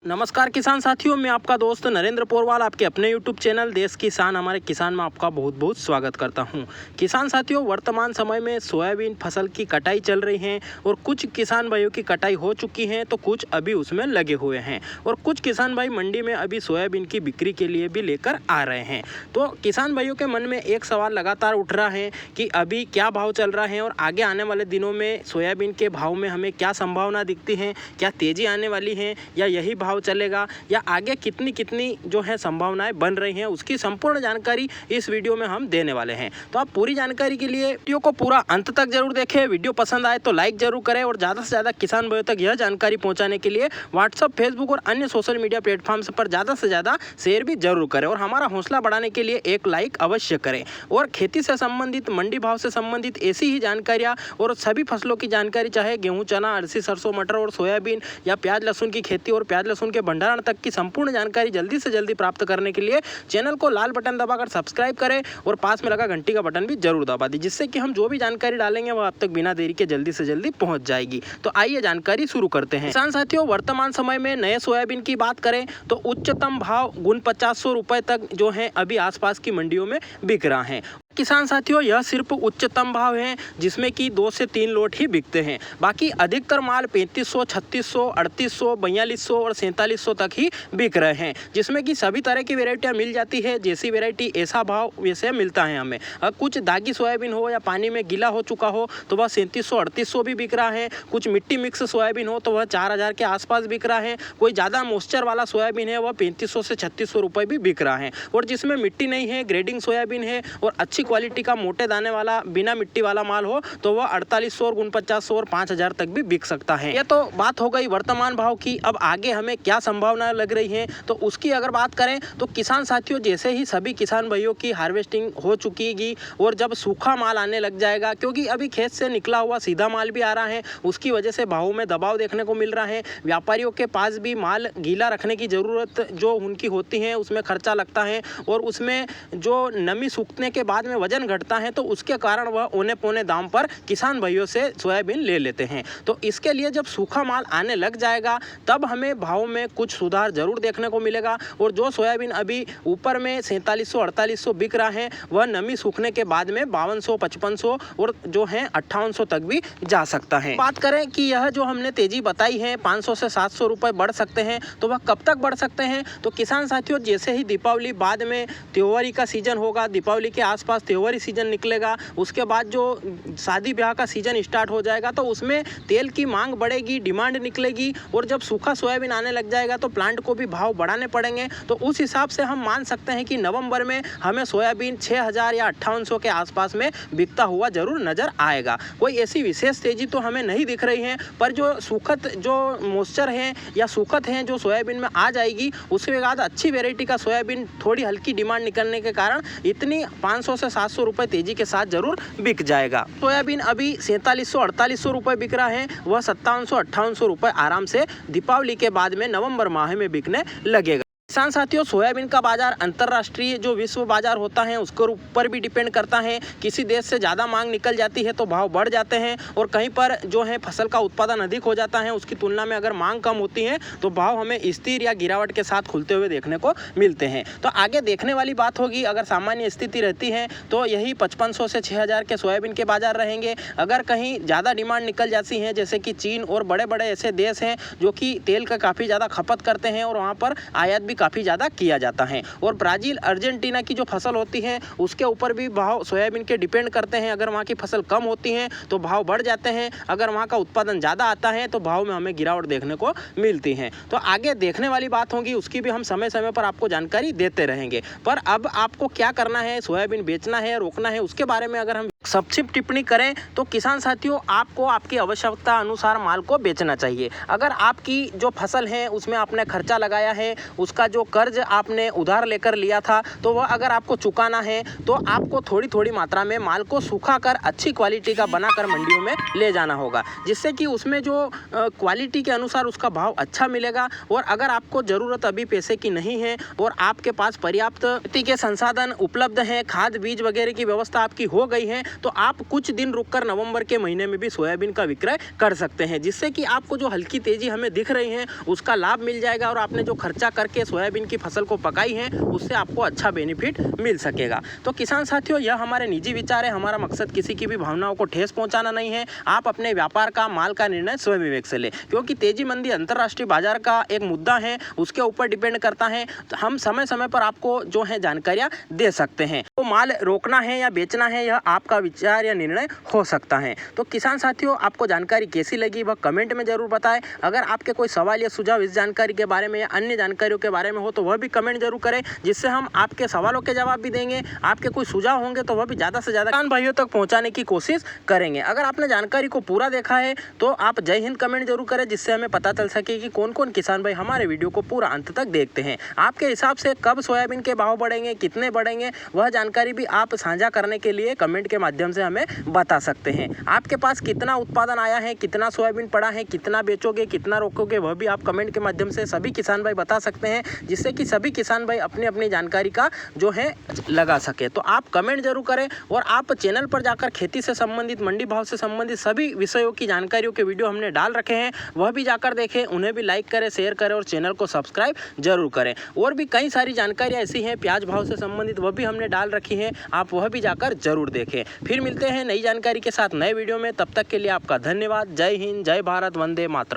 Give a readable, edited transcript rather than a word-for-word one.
नमस्कार किसान साथियों, मैं आपका दोस्त नरेंद्र पोरवाल आपके अपने YouTube चैनल देश किसान हमारे किसान में आपका बहुत बहुत स्वागत करता हूं। किसान साथियों, वर्तमान समय में सोयाबीन फसल की कटाई चल रही है और कुछ किसान भाइयों की कटाई हो चुकी है तो कुछ अभी उसमें लगे हुए हैं और कुछ किसान भाई मंडी में अभी सोयाबीन की बिक्री के लिए भी लेकर आ रहे हैं। तो किसान भाइयों के मन में एक सवाल लगातार उठ रहा है कि अभी क्या भाव चल रहा है और आगे आने वाले दिनों में सोयाबीन के भाव में हमें क्या संभावना दिखती है, क्या तेज़ी आने वाली है या यही भाव चलेगा या आगे कितनी कितनी जो है संभावनाएं बन रही हैं, उसकी संपूर्ण जानकारी इस वीडियो में हम देने वाले हैं। तो आप पूरी जानकारी के लिए वीडियो को पूरा अंत तक जरूर देखें। वीडियो पसंद आए तो लाइक जरूर करें और ज़्यादा से ज़्यादा किसान भाइयों तक यह जानकारी पहुंचाने के लिए व्हाट्सअप, फेसबुक और अन्य सोशल मीडिया प्लेटफॉर्म्स पर ज़्यादा से ज़्यादा शेयर भी जरूर करें और हमारा हौसला बढ़ाने के लिए एक लाइक अवश्य करें। और खेती से संबंधित, मंडी भाव से संबंधित ऐसी ही जानकारियाँ और सभी फसलों की जानकारी, चाहे गेहूँ, चना, अरसी, सरसों, मटर और सोयाबीन या प्याज लहसुन की खेती और प्याज लहसुन के भंडारण तक की संपूर्ण जानकारी जल्दी से जल्दी प्राप्त करने के लिए चैनल को लाल बटन दबाकर सब्सक्राइब करें और पास में लगा घंटी का बटन भी जरूर दबा दें, जिससे कि हम जो भी जानकारी डालेंगे वह आप तक बिना देरी के जल्दी से जल्दी पहुंच जाएगी। तो आइए जानकारी शुरू करते हैं। किसान साथियों, वर्तमान समय में नए सोयाबीन की बात करें तो उच्चतम भाव 4900 रुपए तक जो है अभी आसपास की मंडियों में बिक रहा है। किसान साथियों, यह सिर्फ उच्चतम भाव है जिसमें कि 2 से 3 लोट ही बिकते हैं। बाकी अधिकतर माल 3500, 3600, 3800, 4200 और 4700 तक ही बिक रहे हैं, जिसमें कि सभी तरह की वेराइटियां मिल जाती है। जैसी वेराइटी ऐसा भाव वैसे मिलता है हमें। कुछ दागी सोयाबीन हो या पानी में गीला हो चुका हो तो वह 3700, 3800 भी बिक रहा है। कुछ मिट्टी मिक्स सोयाबीन हो तो वह 4000 के आसपास बिक रहा है। कोई ज़्यादा मॉइस्चर वाला सोयाबीन है वह 3500 से 3600 रुपये भी बिक रहा है। और जिसमें मिट्टी नहीं है, ग्रेडिंग सोयाबीन है और अच्छी क्वालिटी का मोटे दाने वाला बिना मिट्टी वाला माल हो तो वह 4800 और 4900 और 5000 तक भी बिक सकता है। यह तो बात हो गई वर्तमान भाव की। अब आगे हमें क्या संभावना लग रही है तो उसकी अगर बात करें तो किसान साथियों, जैसे ही सभी किसान भाइयों की हार्वेस्टिंग हो चुकीगी और जब सूखा माल आने लग जाएगा, क्योंकि अभी खेत से निकला हुआ सीधा माल भी आ रहा है, उसकी वजह से भावों में दबाव देखने को मिल रहा है। व्यापारियों के पास भी माल गीला रखने की ज़रूरत जो उनकी होती है उसमें खर्चा लगता है और उसमें जो नमी सूखने के बाद में वजन घटता है तो उसके कारण वह औने पौने दाम पर किसान भाइयों से सोयाबीन ले लेते हैं। तो इसके लिए जब सूखा माल आने लग जाएगा तब हमें भाव में कुछ सुधार जरूर देखने को मिलेगा। और जो सोयाबीन अभी ऊपर में 4700, 4800 बिक रहा है वह नमी सूखने के बाद में 5200, 5500 और जो है 5800 तक भी जा सकता है। बात करें कि यह जो हमने तेजी बताई है 500 से 700 रुपये बढ़ सकते हैं तो वह कब तक बढ़ सकते हैं। तो किसान साथियों, जैसे ही दीपावली बाद में त्योहारी का सीजन होगा, दीपावली के आसपास त्योहारी सीजन निकलेगा, उसके बाद जो शादी ब्याह का सीजन स्टार्ट हो जाएगा तो उसमें तेल की मांग बढ़ेगी, डिमांड निकलेगी और जब सूखा सोयाबीन आने लग जाएगा तो प्लांट को भी भाव बढ़ाने पड़ेंगे। तो उस हिसाब से हम मान सकते हैं कि नवंबर में हमें सोयाबीन 6000 या 5800 के आसपास में बिकता हुआ जरूर नजर आएगा। कोई ऐसी विशेष तेजी तो हमें नहीं दिख रही है, पर जो सूखत जो मॉइस्चर है या सूखत है जो सोयाबीन में आ जाएगी, उसके बाद अच्छी वेराइटी का सोयाबीन थोड़ी हल्की डिमांड निकलने के कारण इतनी 500 से 700 रुपये तेजी के साथ जरूर बिक जाएगा। सोयाबीन अभी 4700, 4800 रुपये बिक रहा है, वह 5700, 5800 रुपये आराम से दीपावली के बाद में नवंबर माह में बिकने लगेगा। किसान साथियों, सोयाबीन का बाजार अंतर्राष्ट्रीय जो विश्व बाजार होता है उसके ऊपर भी डिपेंड करता है। किसी देश से ज़्यादा मांग निकल जाती है तो भाव बढ़ जाते हैं और कहीं पर जो है फसल का उत्पादन अधिक हो जाता है, उसकी तुलना में अगर मांग कम होती है तो भाव हमें स्थिर या गिरावट के साथ खुलते हुए देखने को मिलते हैं। तो आगे देखने वाली बात होगी, अगर सामान्य स्थिति रहती है तो यही 5500 से 6000 के सोयाबीन के बाजार रहेंगे। अगर कहीं ज़्यादा डिमांड निकल जाती है, जैसे कि चीन और बड़े बड़े ऐसे देश हैं जो कि तेल का काफ़ी ज़्यादा खपत करते हैं और वहाँ पर आयात भी काफ़ी ज़्यादा किया जाता है, और ब्राज़ील, अर्जेंटीना की जो फसल होती है उसके ऊपर भी भाव सोयाबीन के डिपेंड करते हैं। अगर वहाँ की फसल कम होती है तो भाव बढ़ जाते हैं, अगर वहाँ का उत्पादन ज़्यादा आता है तो भाव में हमें गिरावट देखने को मिलती है। तो आगे देखने वाली बात होगी, उसकी भी हम समय समय पर आपको जानकारी देते रहेंगे। पर अब आपको क्या करना है, सोयाबीन बेचना है, रोकना है, उसके बारे में अगर हम संक्षिप्त टिप्पणी करें तो किसान साथियों, आपको आपकी आवश्यकता अनुसार माल को बेचना चाहिए। अगर आपकी जो फसल है उसमें आपने खर्चा लगाया है, उसका जो कर्ज आपने उधार लेकर लिया था तो वह अगर आपको चुकाना है तो आपको थोड़ी थोड़ी मात्रा में माल को सूखा कर अच्छी क्वालिटी का बनाकर मंडियों में ले जाना होगा, जिससे कि उसमें जो क्वालिटी के अनुसार उसका भाव अच्छा मिलेगा। और अगर आपको ज़रूरत अभी पैसे की नहीं है और आपके पास पर्याप्त खेती के संसाधन उपलब्ध हैं, खाद बीज वगैरह की व्यवस्था आपकी हो गई है, तो आप कुछ दिन रुककर नवंबर के महीने में भी सोयाबीन का विक्रय कर सकते हैं, जिससे कि आपको जो हल्की तेजी हमें दिख रही है उसका लाभ मिल जाएगा और आपने जो खर्चा करके सोयाबीन की फसल को पकाई है उससे आपको अच्छा बेनिफिट मिल सकेगा। तो किसान साथियों, यह हमारे निजी विचार है, हमारा मकसद किसी की भी भावनाओं को ठेस पहुंचाना नहीं है। आप अपने व्यापार का, माल का निर्णय स्वयं विवेक से ले, क्योंकि तेजी मंदी अंतर्राष्ट्रीय बाजार का एक मुद्दा है, उसके ऊपर डिपेंड करता है। तो हम समय समय पर आपको जो है जानकारियां दे सकते हैं। तो माल रोकना है या बेचना है, यह आपका विचार या निर्णय हो सकता है। तो किसान साथियों, आपको जानकारी कैसी लगी वह कमेंट में जरूर बताएं। अगर आपके कोई सवाल या सुझाव इस जानकारी के बारे में या अन्य जानकारियों के बारे में हो तो वह भी कमेंट जरूर करें, जिससे हम आपके सवालों के जवाब भी देंगे। आपके कोई सुझाव होंगे तो वह भी ज़्यादा से ज़्यादा किसान भाइयों तक पहुंचाने की कोशिश करेंगे। अगर आपने जानकारी को पूरा देखा है तो आप जय हिंद कमेंट जरूर करें, जिससे हमें पता चल सके कि कौन कौन किसान भाई हमारे वीडियो को पूरा अंत तक देखते हैं। आपके हिसाब से कब सोयाबीन के भाव बढ़ेंगे, कितने बढ़ेंगे, वह जानकारी भी आप साझा करने के लिए कमेंट के माध्यम से हमें बता सकते हैं। आपके पास कितना उत्पादन आया है, कितना सोयाबीन पड़ा है, कितना बेचोगे, कितना रोकोगे, वह भी आप कमेंट के माध्यम से सभी किसान भाई बता सकते हैं, जिससे कि सभी किसान भाई अपनी अपनी जानकारी का जो है लगा सके। तो आप कमेंट जरूर करें और आप चैनल पर जाकर खेती से संबंधित, मंडी भाव से संबंधित सभी विषयों की जानकारियों के वीडियो हमने डाल रखे हैं, वह भी जाकर देखें, उन्हें भी लाइक करें, शेयर करें और चैनल को सब्सक्राइब जरूर करें। और भी कई सारी जानकारियां ऐसी हैं प्याज भाव से संबंधित, वह भी हमने डाल रखी है, आप वह भी जाकर जरूर देखें। फिर मिलते हैं नई जानकारी के साथ नए वीडियो में, तब तक के लिए आपका धन्यवाद। जय हिंद, जय भारत, वंदे मातरम।